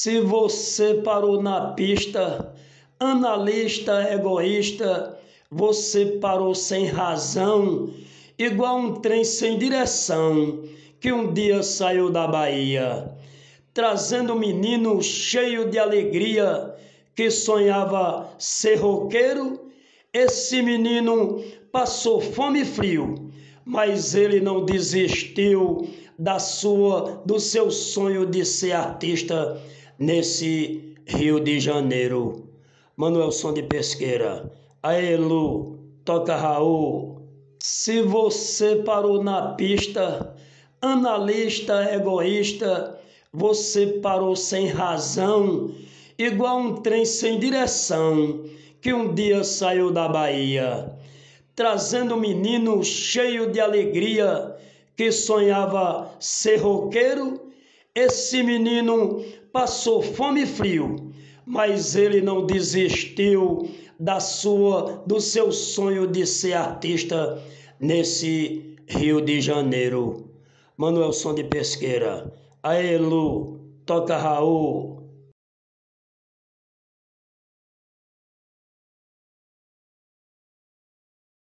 Se você parou na pista, analista egoísta, você parou sem razão, igual um trem sem direção, que um dia saiu da Bahia, trazendo um menino cheio de alegria, que sonhava ser roqueiro. Esse menino passou fome e frio, mas ele não desistiu do seu sonho de ser artista nesse Rio de Janeiro. Manuelson de Pesqueira. Aê, Lu, toca Raul. Se você parou na pista, analista egoísta, você parou sem razão, igual um trem sem direção, que um dia saiu da Bahia, trazendo um menino cheio de alegria, que sonhava ser roqueiro. Esse menino passou fome e frio, mas ele não desistiu do seu sonho de ser artista nesse Rio de Janeiro. Manuelson de Pesqueira. Aê, Lu, toca Raul.